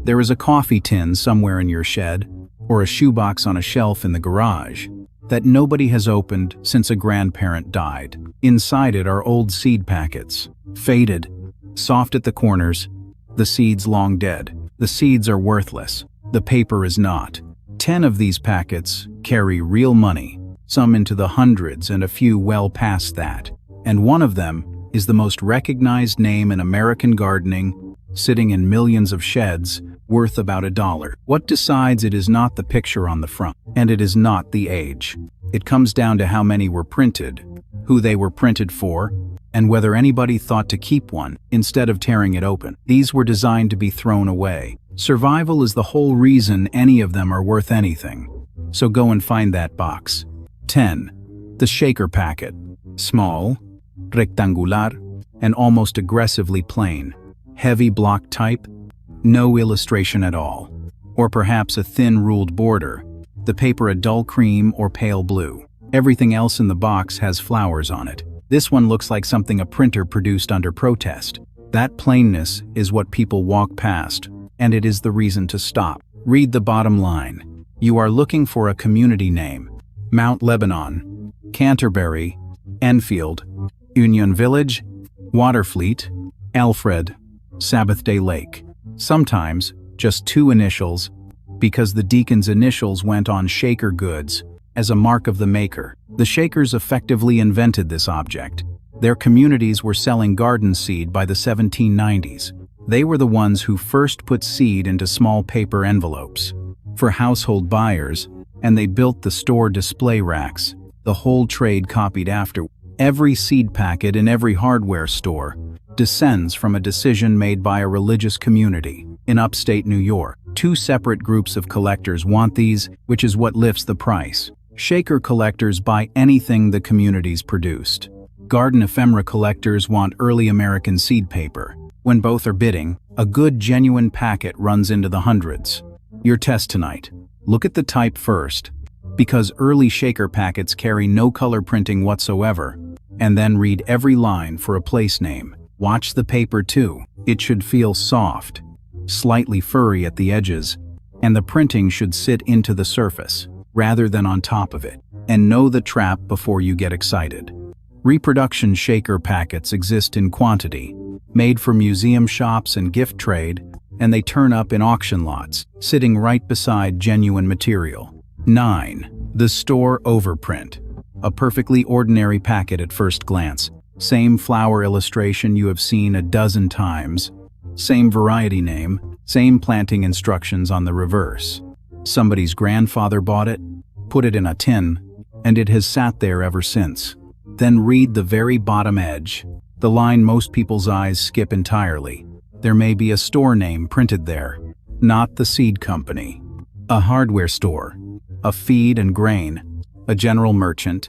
There is a coffee tin somewhere in your shed, or a shoebox on a shelf in the garage, that nobody has opened since a grandparent died. Inside it are old seed packets, faded, soft at the corners, the seeds long dead. The seeds are worthless. The paper is not. 10 of these packets carry real money, some into the hundreds and a few well past that. And one of them is the most recognized name in American gardening, sitting in millions of sheds, worth about $1. What decides it is not the picture on the front, and it is not the age. It comes down to how many were printed, who they were printed for, and whether anybody thought to keep one instead of tearing it open. These were designed to be thrown away. Survival is the whole reason any of them are worth anything. So go and find that box. 10. The shaker packet. Small, rectangular, and almost aggressively plain. Heavy block type, no illustration at all. Or perhaps a thin ruled border. The paper a dull cream or pale blue. Everything else in the box has flowers on it. This one looks like something a printer produced under protest. That plainness is what people walk past, and it is the reason to stop. Read the bottom line. You are looking for a community name. Mount Lebanon, Canterbury, Enfield, Union Village, Waterfleet, Alfred, Sabbath Day Lake. Sometimes just 2 initials, because the deacon's initials went on shaker goods as a mark of the maker. The Shakers effectively invented this object. Their communities were selling garden seed by the 1790s. They were the ones who first put seed into small paper envelopes for household buyers, and they built the store display racks. The whole trade copied after. Every seed packet in every hardware store descends from a decision made by a religious community in upstate New York. 2 separate groups of collectors want these, which is what lifts the price. Shaker collectors buy anything the communities produced. Garden ephemera collectors want early American seed paper. When both are bidding, a good genuine packet runs into the hundreds. Your test tonight. Look at the type first, because early shaker packets carry no color printing whatsoever, and then read every line for a place name. Watch the paper too. It should feel soft, slightly furry at the edges, and the printing should sit into the surface, rather than on top of it. And know the trap before you get excited. Reproduction shaker packets exist in quantity, made for museum shops and gift trade, and they turn up in auction lots, sitting right beside genuine material. 9. The store overprint. A perfectly ordinary packet at first glance. Same flower illustration you have seen a dozen times. Same variety name, same planting instructions on the reverse. Somebody's grandfather bought it, put it in a tin, and it has sat there ever since. Then read the very bottom edge, the line most people's eyes skip entirely. There may be a store name printed there, not the seed company. A hardware store, a feed and grain, a general merchant,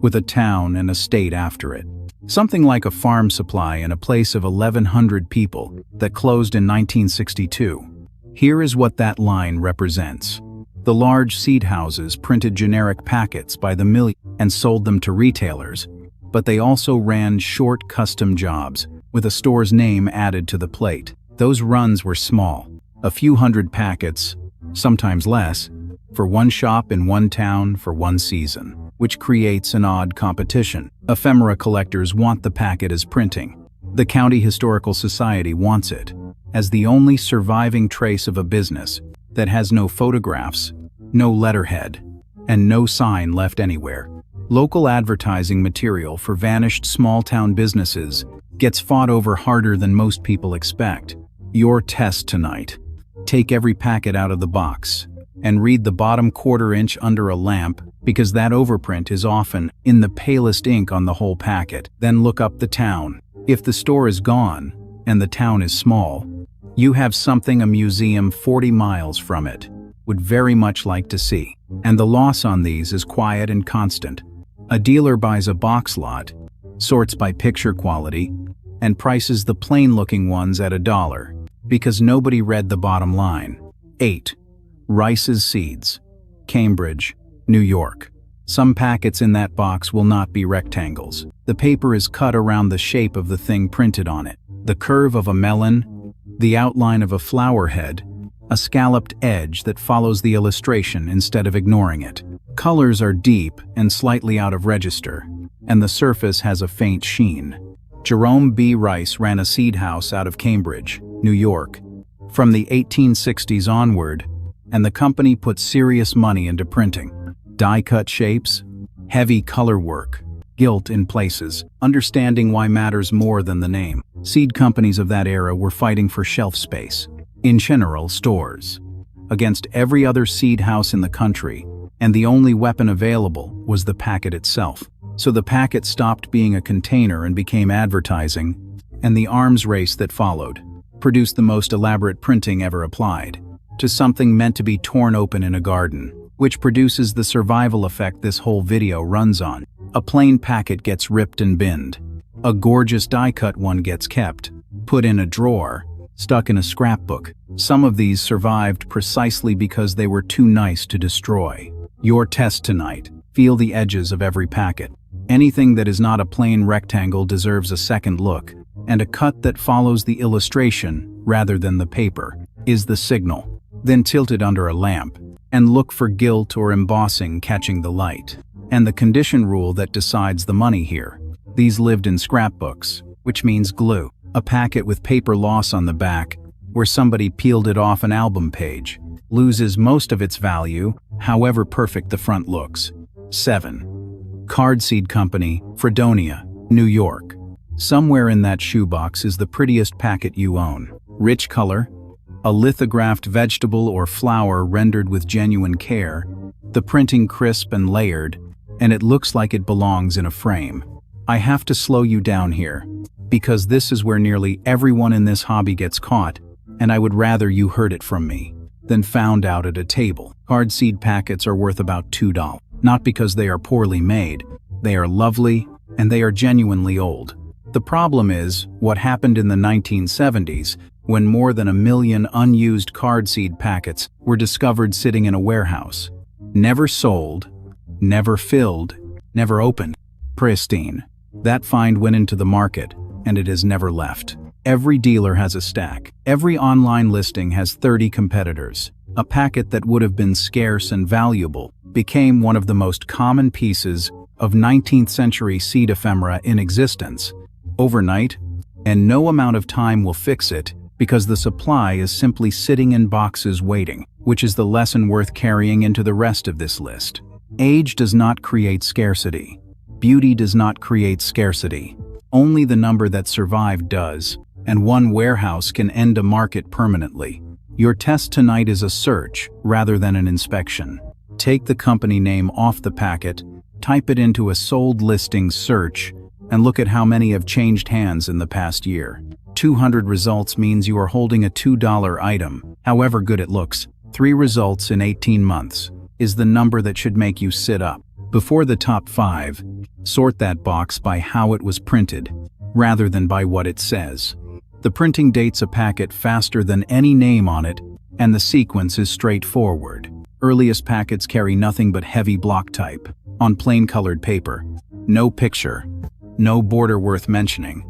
with a town and a state after it. Something like a farm supply in a place of 1,100 people that closed in 1962. Here is what that line represents. The large seed houses printed generic packets by the million and sold them to retailers, but they also ran short custom jobs with a store's name added to the plate. Those runs were small, a few hundred packets, sometimes less, for one shop in one town for one season, which creates an odd competition. Ephemera collectors want the packet as printing. The County Historical Society wants it as the only surviving trace of a business that has no photographs, no letterhead, and no sign left anywhere. Local advertising material for vanished small-town businesses gets fought over harder than most people expect. Your test tonight. Take every packet out of the box and read the bottom quarter-inch under a lamp, because that overprint is often in the palest ink on the whole packet. Then look up the town. If the store is gone and the town is small, you have something a museum 40 miles from it would very much like to see. And the loss on these is quiet and constant. A dealer buys a box lot, sorts by picture quality, and prices the plain-looking ones at $1, because nobody read the bottom line. 8. Rice's Seeds, Cambridge, New York. Some packets in that box will not be rectangles. The paper is cut around the shape of the thing printed on it. The curve of a melon, the outline of a flower head, a scalloped edge that follows the illustration instead of ignoring it. Colors are deep and slightly out of register, and the surface has a faint sheen. Jerome B. Rice ran a seed house out of Cambridge, New York, from the 1860s onward, and the company put serious money into printing. Die-cut shapes, heavy color work, gilt in places, understanding why matters more than the name. Seed companies of that era were fighting for shelf space, in general stores, against every other seed house in the country, and the only weapon available was the packet itself. So the packet stopped being a container and became advertising, and the arms race that followed produced the most elaborate printing ever applied to something meant to be torn open in a garden, which produces the survival effect this whole video runs on. A plain packet gets ripped and binned. A gorgeous die-cut one gets kept, put in a drawer, stuck in a scrapbook. Some of these survived precisely because they were too nice to destroy. Your test tonight: feel the edges of every packet. Anything that is not a plain rectangle deserves a second look, and a cut that follows the illustration rather than the paper is the signal. Then tilt it under a lamp and look for gilt or embossing catching the light. And the condition rule that decides the money here. These lived in scrapbooks, which means glue. A packet with paper loss on the back, where somebody peeled it off an album page, loses most of its value, however perfect the front looks. 7. Card Seed Company, Fredonia, New York. Somewhere in that shoebox is the prettiest packet you own. Rich color, a lithographed vegetable or flower rendered with genuine care, the printing crisp and layered, and it looks like it belongs in a frame. I have to slow you down here, because this is where nearly everyone in this hobby gets caught, and I would rather you heard it from me than found out at a table. Card seed packets are worth about $2. Not because they are poorly made, they are lovely, and they are genuinely old. The problem is what happened in the 1970s, when more than 1 million unused card seed packets were discovered sitting in a warehouse. Never sold, never filled, never opened. Pristine. That find went into the market, and it has never left. Every dealer has a stack. Every online listing has 30 competitors. A packet that would have been scarce and valuable became one of the most common pieces of 19th century seed ephemera in existence overnight, and no amount of time will fix it because the supply is simply sitting in boxes waiting, which is the lesson worth carrying into the rest of this list. Age does not create scarcity. Beauty does not create scarcity. Only the number that survived does, and one warehouse can end a market permanently. Your test tonight is a search rather than an inspection. Take the company name off the packet, type it into a sold listings search, and look at how many have changed hands in the past year. 200 results means you are holding a $2 item, however good it looks. 3 results in 18 months is the number that should make you sit up. Before the top 5, sort that box by how it was printed, rather than by what it says. The printing dates a packet faster than any name on it, and the sequence is straightforward. Earliest packets carry nothing but heavy block type, on plain colored paper. No picture, no border worth mentioning.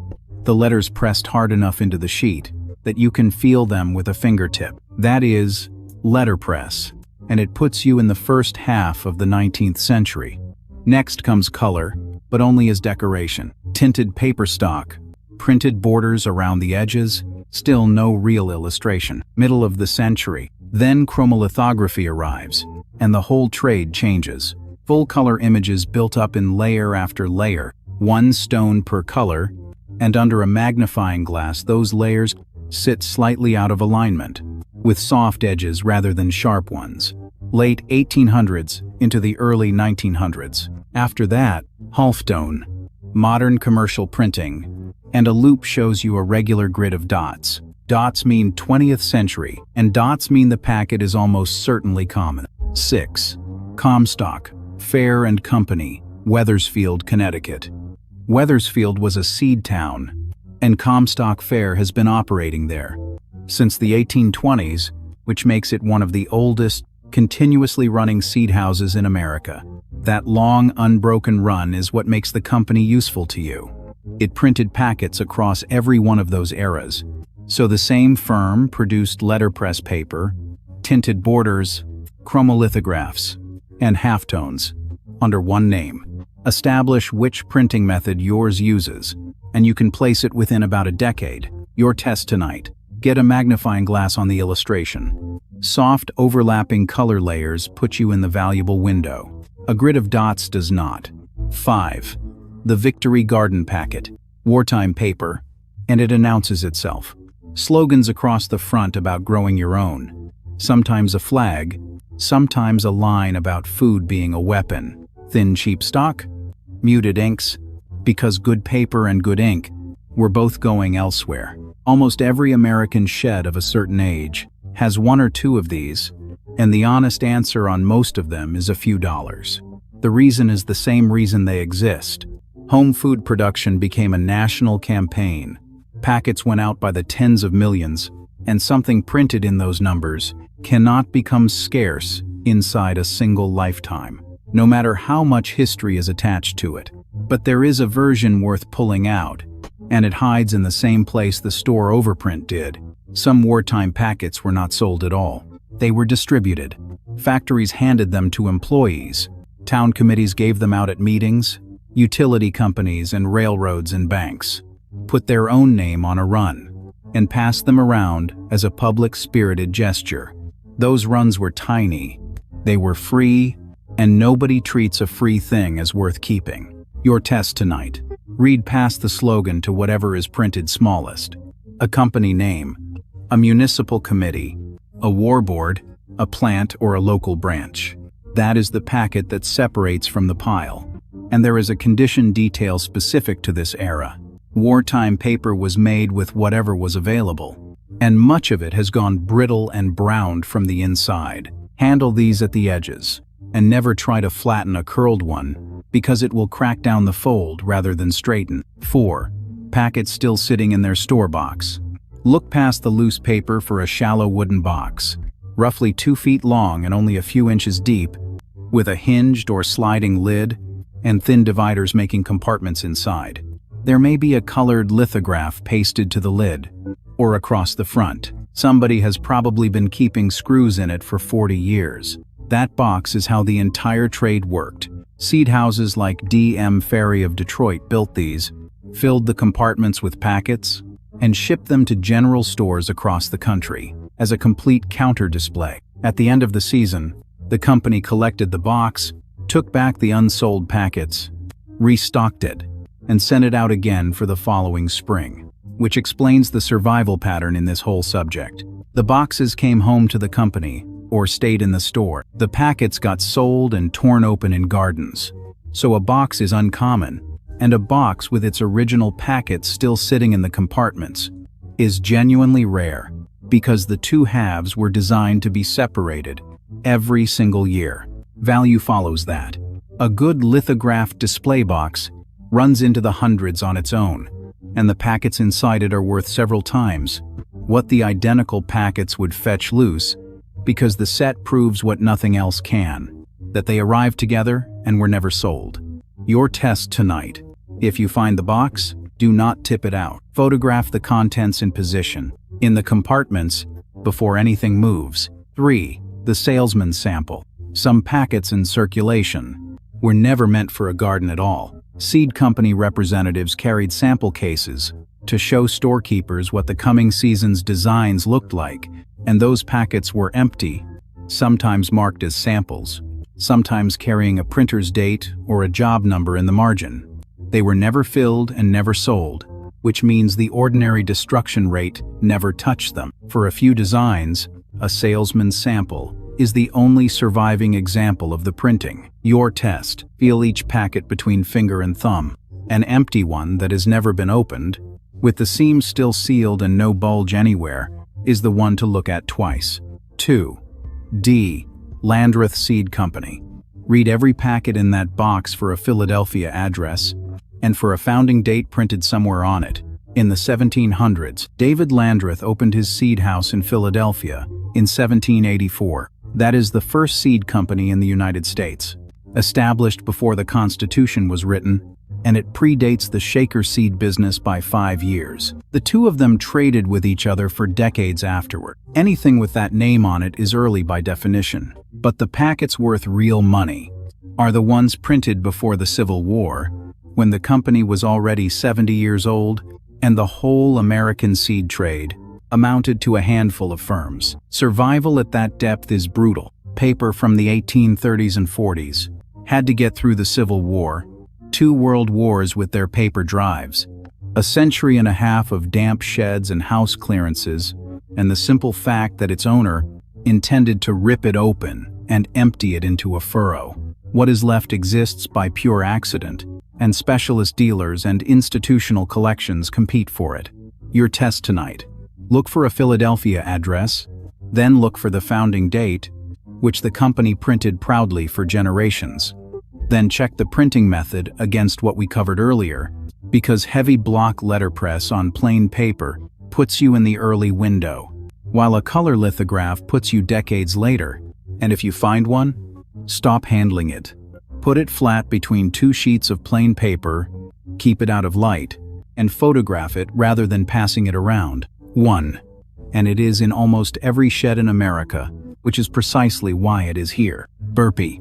The letters pressed hard enough into the sheet that you can feel them with a fingertip. That is letterpress, and it puts you in the first half of the 19th century. Next comes color, but only as decoration. Tinted paper stock, printed borders around the edges, still no real illustration. Middle of the century. Then chromolithography arrives, and the whole trade changes. Full-color images built up in layer after layer, 1 stone per color, and under a magnifying glass those layers sit slightly out of alignment, with soft edges rather than sharp ones. Late 1800s into the early 1900s. After that, halftone, modern commercial printing, and a loop shows you a regular grid of dots. Dots mean 20th century, and dots mean the packet is almost certainly common. 6. Comstock, Fair and Company, Wethersfield, Connecticut. Wethersfield was a seed town, and Comstock Fair has been operating there since the 1820s, which makes it one of the oldest, continuously running seed houses in America. That long, unbroken run is what makes the company useful to you. It printed packets across every one of those eras. So the same firm produced letterpress paper, tinted borders, chromolithographs, and halftones, under one name. Establish which printing method yours uses, and you can place it within about a decade. Your test tonight. Get a magnifying glass on the illustration. Soft, overlapping color layers put you in the valuable window. A grid of dots does not. 5. The Victory Garden Packet. Wartime paper, and it announces itself. Slogans across the front about growing your own. Sometimes a flag, sometimes a line about food being a weapon. Thin, cheap stock, muted inks, because good paper and good ink were both going elsewhere. Almost every American shed of a certain age has one or two of these, and the honest answer on most of them is a few dollars. The reason is the same reason they exist. Home food production became a national campaign. Packets went out by the tens of millions, and something printed in those numbers cannot become scarce inside a single lifetime, no matter how much history is attached to it. But there is a version worth pulling out, and it hides in the same place the store overprint did. Some wartime packets were not sold at all. They were distributed. Factories handed them to employees. Town committees gave them out at meetings. Utility companies and railroads and banks put their own name on a run and passed them around as a public-spirited gesture. Those runs were tiny. They were free, and nobody treats a free thing as worth keeping. Your test tonight. Read past the slogan to whatever is printed smallest. A company name, a municipal committee, a war board, a plant, or a local branch. That is the packet that separates from the pile. And there is a condition detail specific to this era. Wartime paper was made with whatever was available, and much of it has gone brittle and browned from the inside. Handle these at the edges, and never try to flatten a curled one, because it will crack down the fold rather than straighten. 4. Packets still sitting in their store box. Look past the loose paper for a shallow wooden box, roughly 2 feet long and only a few inches deep, with a hinged or sliding lid and thin dividers making compartments inside. There may be a colored lithograph pasted to the lid or across the front. Somebody has probably been keeping screws in it for 40 years. That box is how the entire trade worked. Seed houses like D.M. Ferry of Detroit built these, filled the compartments with packets, and shipped them to general stores across the country as a complete counter display. At the end of the season, the company collected the box, took back the unsold packets, restocked it, and sent it out again for the following spring, which explains the survival pattern in this whole subject. The boxes came home to the company, or stayed in the store. The packets got sold and torn open in gardens. So a box is uncommon, and a box with its original packets still sitting in the compartments is genuinely rare, because the two halves were designed to be separated every single year. Value follows that. A good lithographed display box runs into the hundreds on its own, and the packets inside it are worth several times what the identical packets would fetch loose, because the set proves what nothing else can, that they arrived together and were never sold. Your test tonight. If you find the box, do not tip it out. Photograph the contents in position, in the compartments, before anything moves. 3. The salesman's sample. Some packets in circulation were never meant for a garden at all. Seed company representatives carried sample cases to show storekeepers what the coming season's designs looked like, and those packets were empty, sometimes marked as samples, sometimes carrying a printer's date or a job number in the margin. They were never filled and never sold, which means the ordinary destruction rate never touched them. For a few designs, a salesman's sample is the only surviving example of the printing. Your test. Feel each packet between finger and thumb. An empty one that has never been opened, with the seams still sealed and no bulge anywhere, is the one to look at twice. 2. D. Landreth Seed Company. Read every packet in that box for a Philadelphia address, and for a founding date printed somewhere on it. In the 1700s, David Landreth opened his seed house in Philadelphia in 1784. That is the first seed company in the United States. Established before the Constitution was written, and it predates the shaker seed business by 5 years. The two of them traded with each other for decades afterward. Anything with that name on it is early by definition. But the packets worth real money are the ones printed before the Civil War, when the company was already 70 years old, and the whole American seed trade amounted to a handful of firms. Survival at that depth is brutal. Paper from the 1830s and 40s had to get through the Civil War, 2 world wars with their paper drives, a century and a half of damp sheds and house clearances, and the simple fact that its owner intended to rip it open and empty it into a furrow. What is left exists by pure accident, and specialist dealers and institutional collections compete for it. Your test tonight: look for a Philadelphia address, then look for the founding date, which the company printed proudly for generations. Then check the printing method against what we covered earlier, because heavy block letterpress on plain paper puts you in the early window, while a color lithograph puts you decades later. And if you find one, stop handling it. Put it flat between 2 sheets of plain paper, keep it out of light, and photograph it rather than passing it around. 1. And it is in almost every shed in America, which is precisely why it is here. Burpee.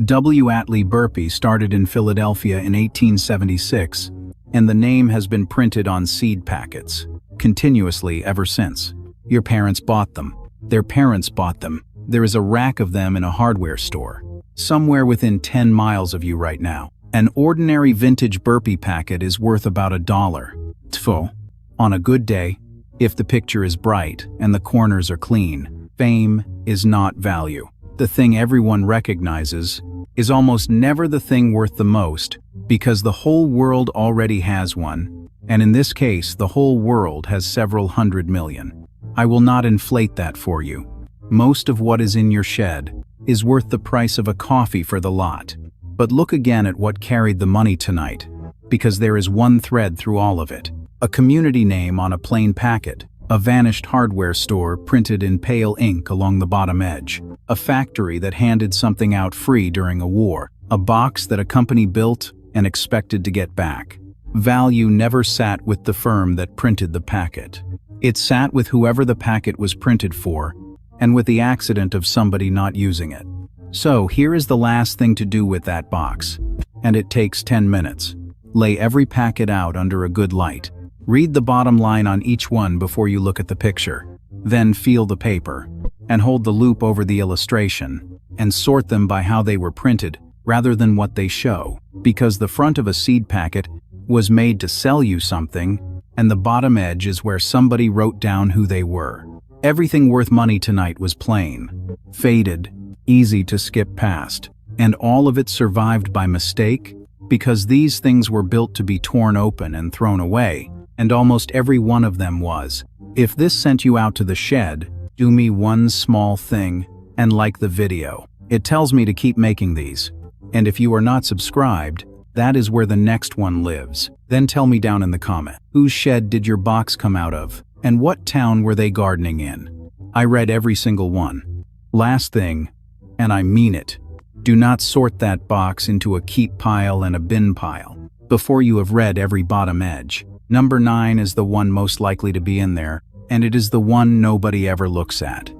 W. Atlee Burpee started in Philadelphia in 1876, and the name has been printed on seed packets continuously ever since. Your parents bought them. Their parents bought them. There is a rack of them in a hardware store, somewhere within 10 miles of you right now. An ordinary vintage Burpee packet is worth about $1. Tfo. On a good day, if the picture is bright and the corners are clean, fame is not value. The thing everyone recognizes is almost never the thing worth the most, because the whole world already has one, and in this case, the whole world has several 100 million. I will not inflate that for you. Most of what is in your shed is worth the price of a coffee for the lot. But look again at what carried the money tonight, because there is one thread through all of it. A community name on a plain packet, a vanished hardware store printed in pale ink along the bottom edge, a factory that handed something out free during a war, a box that a company built and expected to get back. Value never sat with the firm that printed the packet. It sat with whoever the packet was printed for, and with the accident of somebody not using it. So here is the last thing to do with that box, and it takes 10 minutes. Lay every packet out under a good light. Read the bottom line on each one before you look at the picture. Then feel the paper, and hold the loop over the illustration, and sort them by how they were printed rather than what they show, because the front of a seed packet was made to sell you something, and the bottom edge is where somebody wrote down who they were. Everything worth money tonight was plain, faded, easy to skip past, and all of it survived by mistake, because these things were built to be torn open and thrown away, and almost every one of them was. If this sent you out to the shed, do me one small thing and like the video. It tells me to keep making these. And if you are not subscribed, that is where the next one lives. Then tell me down in the comment, whose shed did your box come out of? And what town were they gardening in? I read every single one. Last thing, and I mean it, do not sort that box into a keep pile and a bin pile before you have read every bottom edge. Number 9 is the one most likely to be in there, and it is the one nobody ever looks at.